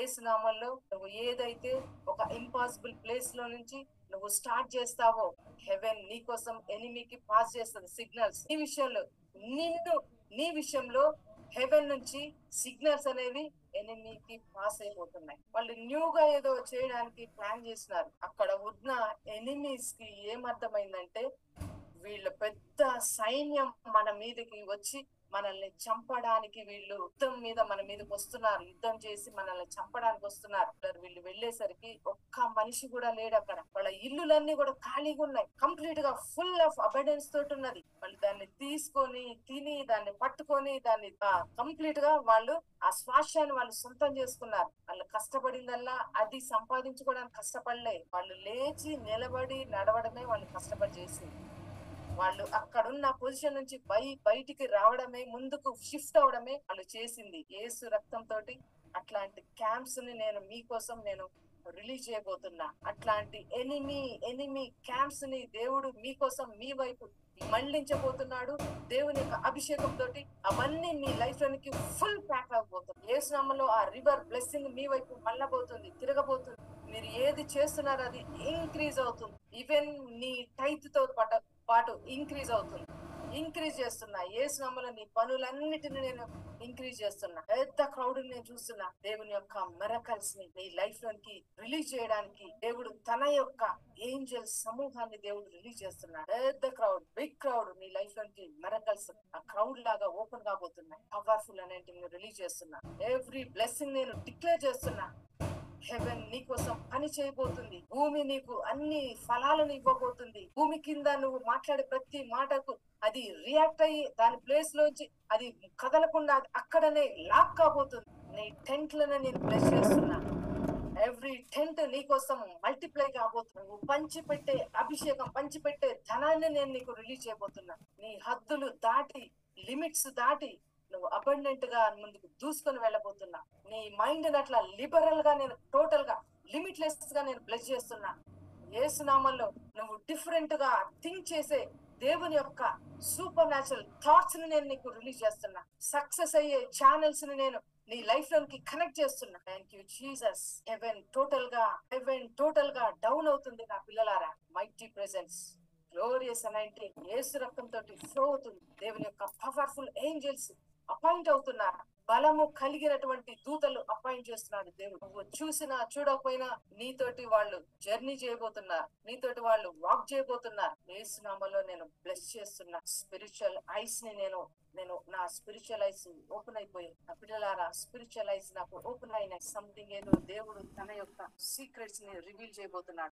యేసు నామంలో నువ్వు ఏదైతే ఒక ఇంపాసిబుల్ ప్లేస్ లో నుంచి నువ్వు స్టార్ట్ చేస్తావో, హెవెన్ నీ కోసం ఎనిమికి పాస్ చేస్తుంది సిగ్నల్స్. నీ విషయంలో హెవెన్ నుంచి సిగ్నల్స్ అనేవి ఎనిమికి పాస్ అయిపోతున్నాయి. వాళ్ళు న్యూగా ఏదో చేయడానికి ప్లాన్ చేసినారు. అక్కడ ఉన్న ఎనిమీస్ కి ఏమర్థమైందంటే, వీళ్ళ పెద్ద సైన్యం మన మీదకి వచ్చి మనల్ని చంపడానికి, వీళ్ళు యుద్ధం మీద మన మీదకి వస్తున్నారు, యుద్ధం చేసి మనల్ని చంపడానికి వస్తున్నారు. వీళ్ళు వెళ్ళేసరికి ఒక్క మనిషి కూడా లేడు అక్కడ. వాళ్ళ ఇల్లులన్నీ కూడా ఖాళీగా ఉన్నాయి, కంప్లీట్ గా ఫుల్ ఆఫ్ అబెండెన్స్ తోటి ఉన్నది. వాళ్ళు దాన్ని తీసుకొని తిని, దాన్ని పట్టుకొని, దాన్ని కంప్లీట్ గా వాళ్ళు ఆ స్వాస్థ్యాన్ని వాళ్ళు సొంతం చేసుకున్నారు. వాళ్ళు కష్టపడిందల్లా అది సంపాదించుకోవడానికి కష్టపడలే, వాళ్ళు లేచి నిలబడి నడవడమే వాళ్ళు కష్టపడి చేసింది. వాళ్ళు అక్కడున్న పొజిషన్ నుంచి బయటికి రావడమే, ముందుకు షిఫ్ట్ అవడమే వాళ్ళు చేసింది. యేసు రక్తంతో అట్లాంటి క్యాంప్స్ ని నేను మీకోసం నేను రిలీజ్ చేయబోతున్నా. అట్లాంటి ఎనిమి క్యాంప్స్ ని దేవుడు మీకోసం మీ వైపు మళ్లించబోతున్నాడు. దేవుని యొక్క అభిషేకం తోటి అవన్నీ మీ లైఫ్ లోనికి ఫుల్ ప్యాక్ అవబోతుంది. యేసు నామములో ఆ రివర్ బ్లెస్సింగ్ మీ వైపు మళ్ళబోతుంది, తిరగబోతుంది. మీరు ఏది చేస్తున్నారో అది ఇంక్రీజ్ అవుతుంది. ఈవెన్ నీ టైత్ తో పాటు ఇంక్రీజ్ అవుతుంది. ఇంక్రీజ్ చేస్తున్నా యేసు నామములో నీ పనులన్నిటిని నేను ఇంక్రీజ్ చేస్తున్నా. పెద్ద క్రౌడ్ నేను చూస్తున్నా. దేవుని యొక్క మిరకల్స్ ని నీ లైఫ్ లోకి రిలీజ్ చేయడానికి దేవుడు తన యొక్క ఏంజల్ సమూహాన్ని దేవుడు రిలీజ్ చేస్తున్నాడు. పెద్ద క్రౌడ్, బిగ్ క్రౌడ్ నీ లైఫ్ లోకి మిరకల్స్ ఆ క్రౌడ్ లాగా ఓపెన్ కాబోతున్నాయి. పవర్ఫుల్ అనేటివి రిలీజ్ చేస్తున్నా. ఎవ్రీ బ్లెస్సింగ్ నేను డిక్లేర్ చేస్తున్నా. హెవెన్ నీ కోసం పని చేయబోతుంది. భూమి నీకు అన్ని ఫలాలను ఇవ్వబోతుంది. భూమి కింద నువ్వు మాట్లాడే ప్రతి మాటకు అది రియాక్ట్ అయ్యి దాని ప్లేస్ లోంచి అది కదలకుండా అక్కడనే లాక్ కాబోతుంది. నీ టెంట్లను నేను బ్లెస్ చేస్తున్నా. ఎవ్రీ టెంట్ నీ కోసం మల్టిప్లై కాబోతుంది. నువ్వు పంచిపెట్టే అభిషేకం, పంచిపెట్టే ధనాన్ని నేను నీకు రిలీజ్ చేయబోతున్నా. నీ హద్దులు దాటి, లిమిట్స్ దాటి నువ్వు అబండెంట్ గా ముందుకు దూసుకొని వెళ్ళబోతున్నా. నీ మైండ్ అట్లా లిబరల్ గా నేను టోటల్ గా లిమిట్లెస్ గా నేను బ్లెస్ చేస్తున్నా. యేసు నామములో నువ్వు డిఫరెంట్ గా థింక్ చేసే దేవుని యొక్క సూపర్ న్యాచురల్ థాట్స్ ని నేను నీకు రిలీజ్ చేస్తున్నా. సక్సెస్ అయ్యే ఛానల్స్ ని నేను నీ లైఫ్ లోకి కనెక్ట్ చేస్తున్నా. Thank you Jesus. Heaven total గా డౌన్ అవుతుంది నా పిల్లలారా. Mighty presence, glorious anointing Yesu రక్తంతో ఫ్లో అవుతుంది. దేవుని యొక్క పవర్ఫుల్ ఏంజల్స్ అపాయింట్ అవుతున్నారు. బలము కలిగినటువంటి దూతలు అపాయింట్ చేస్తున్నాడు దేవుడు. నువ్వు చూసినా చూడకపోయినా నీతోటి వాళ్ళు జర్నీ చేయబోతున్నారు, నీతోటి వాళ్ళు వాక్ చేయబోతున్నారు. యేసు నామములో నేను బ్లెస్ చేస్తున్నా. స్పిరిచువల్ ఐస్ ని నేను నా స్పిరిచువల్ ఐస్ ఓపెన్ అయిపోయి, నా పిల్లలారా స్పిరిచువల్ ఐస్ నాకు ఓపెన్ అయిన సంథింగ్ ఏదో దేవుడు తన యొక్క సీక్రెట్స్ ని రివీల్ చేయబోతున్నాడు.